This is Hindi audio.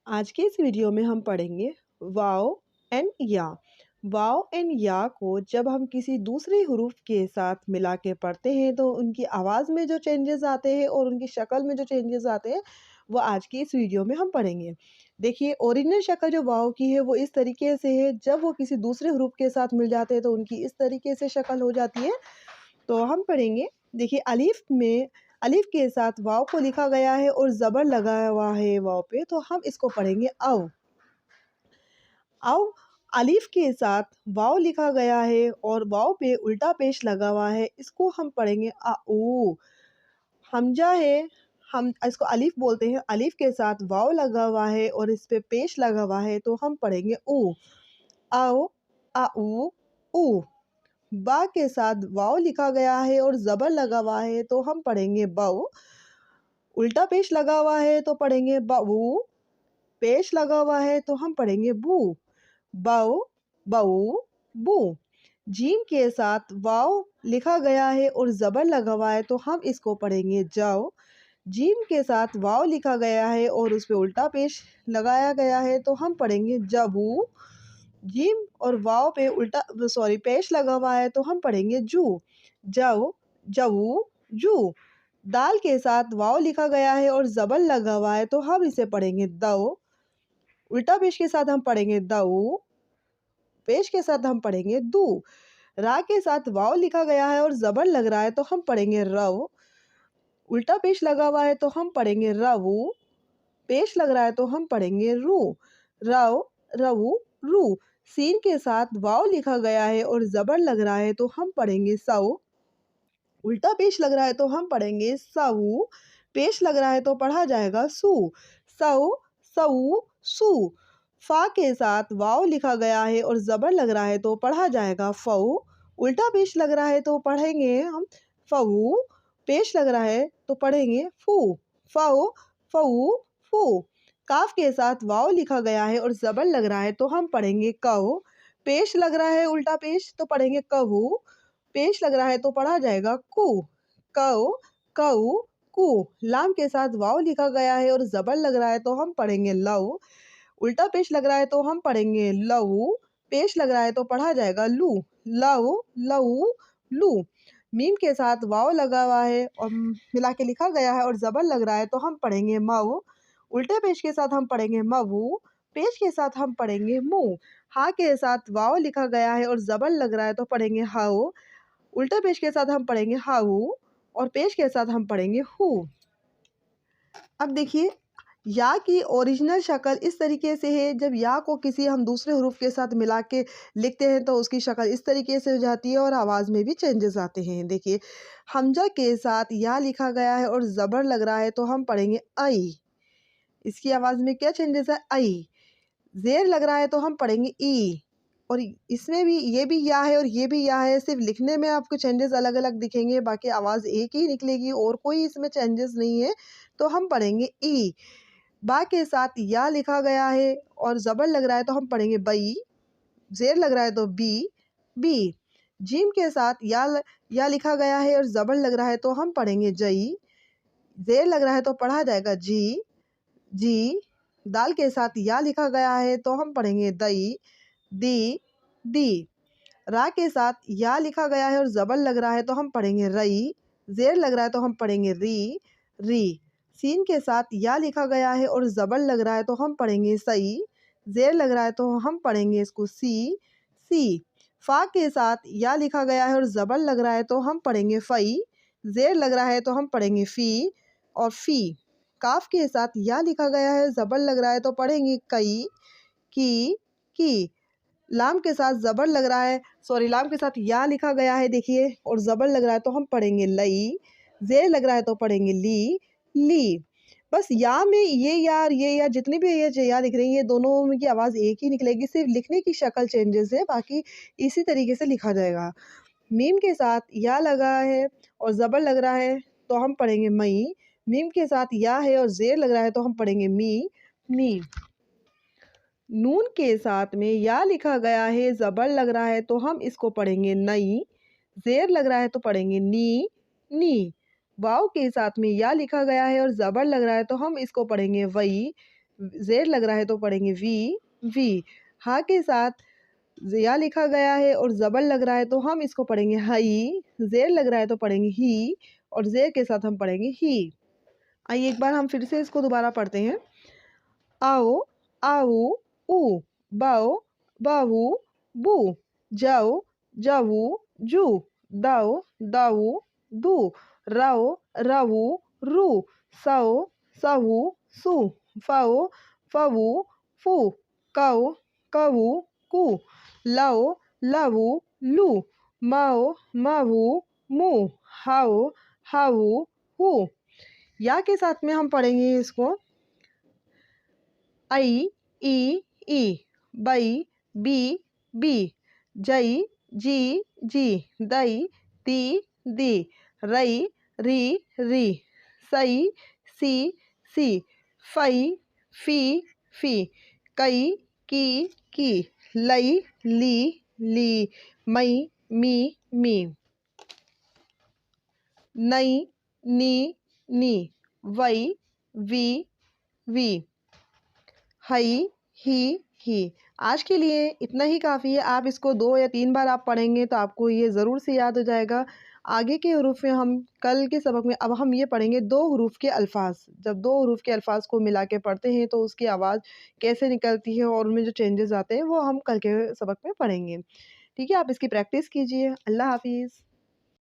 आज के इस वीडियो में हम पढ़ेंगे वाव एंड या। वाव एंड या को जब हम किसी दूसरे हरूफ के साथ मिला के पढ़ते हैं तो उनकी आवाज़ में जो चेंजेस आते हैं और उनकी शक्ल में जो चेंजेस आते हैं वो आज की इस वीडियो में हम पढ़ेंगे। देखिए, ओरिजिनल शक्ल जो वाव की है वो इस तरीके से है, जब वो किसी दूसरे हरूफ के साथ मिल जाते हैं तो उनकी इस तरीके से शक्ल हो जाती है। तो हम पढ़ेंगे। देखिए, अलिफ में अलिफ के साथ वाव को लिखा गया है और ज़बर लगाया हुआ है वाव पे, तो हम इसको पढ़ेंगे अव। अव अलिफ के साथ वाव लिखा गया है और वाव पे उल्टा पेश लगा हुआ है, इसको हम पढ़ेंगे अ ऊ। हमजा है, हम इसको अलिफ बोलते हैं। अलिफ के साथ वाव लगा हुआ है और इस पे पेश लगा हुआ है, तो हम पढ़ेंगे ऊ। आओ अ ऊ ऊ। बा के साथ वाव लिखा गया है और ज़बर लगा हुआ है, तो हम पढ़ेंगे बऊ। उल्टा पेश लगा हुआ है तो पढ़ेंगे बऊ। पेश लगा हुआ है तो हम पढ़ेंगे बू। बऊ बऊ बू। जीम के साथ वाव लिखा गया है और ज़बर लगा हुआ है, तो हम इसको पढ़ेंगे जाओ। जीम के साथ वाव लिखा गया है और उस पे उल्टा पेश लगाया गया है, तो हम पढ़ेंगे जबू। जीम और वाव पे उल्टा पेश लगा हुआ है, तो हम पढ़ेंगे जू। जाओ जऊ जू। दाल के साथ वाव लिखा गया है और ज़बर लगा हुआ है, तो हम इसे पढ़ेंगे दो। उल्टा पेश के साथ हम पढ़ेंगे दऊ। पेश के साथ हम पढ़ेंगे दू। रा के साथ वाव लिखा गया है और ज़बर लग रहा है, तो हम पढ़ेंगे रव। उल्टा पेश लगा हुआ है तो हम पढ़ेंगे रवू। पेश लग रहा है तो हम पढ़ेंगे रू। रव रवू रू। सीन के साथ वाव लिखा गया है और ज़बर लग रहा है, तो हम पढ़ेंगे सऊ। उल्टा पेश लग रहा है तो हम पढ़ेंगे सऊ। पेश लग रहा है तो पढ़ा जाएगा सू। सऊ सऊ सू। फा के साथ वाव लिखा गया है और ज़बर लग रहा है, तो पढ़ा जाएगा फऊ। उल्टा पेश लग रहा है तो पढ़ेंगे हम फऊ। पेश लग रहा है तो पढ़ेंगे फू। फऊ फऊ फू। काफ के साथ वाव लिखा गया है और ज़बर लग रहा है, तो हम पढ़ेंगे कऊ। पेश लग रहा है उल्टा पेश, तो पढ़ेंगे कहू। पेश लग रहा है तो पढ़ा जाएगा कू। कऊ कऊ कू। लाम के साथ वाव लिखा गया है और ज़बर लग रहा है, तो हम पढ़ेंगे लऊ। उल्टा पेश लग रहा है तो हम पढ़ेंगे लऊ। पेश लग रहा है तो पढ़ा जाएगा लू। लऊ लऊ लू। मीम के साथ वाव लगा हुआ है और मिला के लिखा गया है और ज़बर लग रहा है, तो हम पढ़ेंगे मऊ। उल्टे पेश के साथ हम पढ़ेंगे मऊ। पेश के साथ हम पढ़ेंगे मुँह। हा के साथ वाव लिखा गया है और ज़बर लग रहा है, तो पढ़ेंगे हाउ। उल्टा पेश के साथ हम पढ़ेंगे हाउ और पेश के साथ हम पढ़ेंगे हु। अब देखिए, या की ओरिजिनल शक्ल इस तरीके से है। जब या को किसी हम दूसरे हरूफ के साथ मिला के लिखते हैं तो उसकी शक्ल इस तरीके से हो जाती है और आवाज़ में भी चेंजेस आते हैं। देखिए, हमजा के साथ या लिखा गया है और ज़बर लग रहा है, तो हम पढ़ेंगे आई। इसकी आवाज़ में क्या चेंजेस है? आई। ज़ेर लग रहा है तो हम पढ़ेंगे ई। और इसमें भी ये भी या है और ये भी या है, सिर्फ लिखने में आपको चेंजेस अलग अलग दिखेंगे, बाकी आवाज़ एक ही निकलेगी और कोई इसमें चेंजेस नहीं है, तो हम पढ़ेंगे ई। बा के साथ या लिखा गया है और ज़बर लग रहा है, तो हम पढ़ेंगे बई। ज़ेर लग रहा है तो बी बी। जीम के साथ या लिखा गया है और ज़बर लग रहा है, तो हम पढ़ेंगे जई। ज़ेर लग रहा है तो पढ़ा जाएगा जी जी। दाल के साथ या लिखा गया है, तो हम पढ़ेंगे दई दी दी। रा के साथ या लिखा गया है और ज़बर लग रहा है, तो हम पढ़ेंगे रई। ज़ेर लग रहा है तो हम पढ़ेंगे री री। सीन के साथ या लिखा गया है और ज़बर लग रहा है, तो हम पढ़ेंगे सई। ज़ेर लग रहा है तो हम पढ़ेंगे इसको सी सी। फ़ा के साथ या लिखा गया है और ज़बर लग रहा है, तो हम पढ़ेंगे फ़ई। ज़ेर लग रहा है तो हम पढ़ेंगे फ़ी और फ़ी। काफ के साथ या लिखा गया है, ज़बर लग रहा है, तो पढ़ेंगे कई की। लाम के साथ ज़बर लग रहा है, लाम के साथ या लिखा गया है देखिए और ज़बर लग रहा है, तो हम पढ़ेंगे लई। ज़ेर लग रहा है तो पढ़ेंगे ली। बस या में ये या और ये या, जितनी भी ये या लिख रही है, ये दोनों की आवाज़ एक ही निकलेगी, सिर्फ लिखने की शक्ल चेंजेस है, बाकी इसी तरीके से लिखा जाएगा। मीम के साथ या लगा है और ज़बर लग रहा है, तो हम पढ़ेंगे मई। मीम के साथ या है और ज़ेर लग रहा है, तो हम पढ़ेंगे मी। नून के साथ में या लिखा गया है, ज़बर लग रहा है, तो हम इसको पढ़ेंगे नई। ज़ेर लग रहा है तो पढ़ेंगे नी। वाव के साथ में या लिखा गया है और ज़बर लग रहा है, तो हम इसको पढ़ेंगे वई। ज़ेर लग रहा है तो पढ़ेंगे वी। हा के साथ या लिखा गया है और ज़बर लग रहा है तो हम इसको पढ़ेंगे हई। ज़ेर लग रहा है तो पढ़ेंगे ही और ज़ेर के साथ हम पढ़ेंगे ही। आइए एक बार हम फिर से इसको दोबारा पढ़ते हैं। आओ, आऊ, ऊ, बाओ, बाहू, बू, जाओ, जावू, जू, दाओ, दाऊ, दू, राओ, रावू, रू, साओ, साहू, सू, फाओ, फावू, फू, काओ, कावू, कू, लाओ, लावू, लू, माओ, मावू, मू, हाओ, हावू, हू। या के साथ में हम पढ़ेंगे इसको आई, ई, बई, बी, जई, जी, दई, दी, रई, री, सई, सी, फई, फी, कई, की, लई, ली, मई, मी, नई, नी, वई, वी, हई, ही। आज के लिए इतना ही काफ़ी है। आप इसको 2 या 3 बार आप पढ़ेंगे तो आपको ये ज़रूर से याद हो जाएगा। आगे के हरूफ में हम कल के सबक में अब हम ये पढ़ेंगे 2 हरूफ के अल्फ़ाज़। जब 2 हरूफ के अल्फ़ाज़ को मिला के पढ़ते हैं तो उसकी आवाज़ कैसे निकलती है और उनमें जो चेंजेज़ आते हैं वो हम कल के सबक में पढ़ेंगे। ठीक है? आप इसकी प्रैक्टिस कीजिए। अल्लाह हाफ़िज़।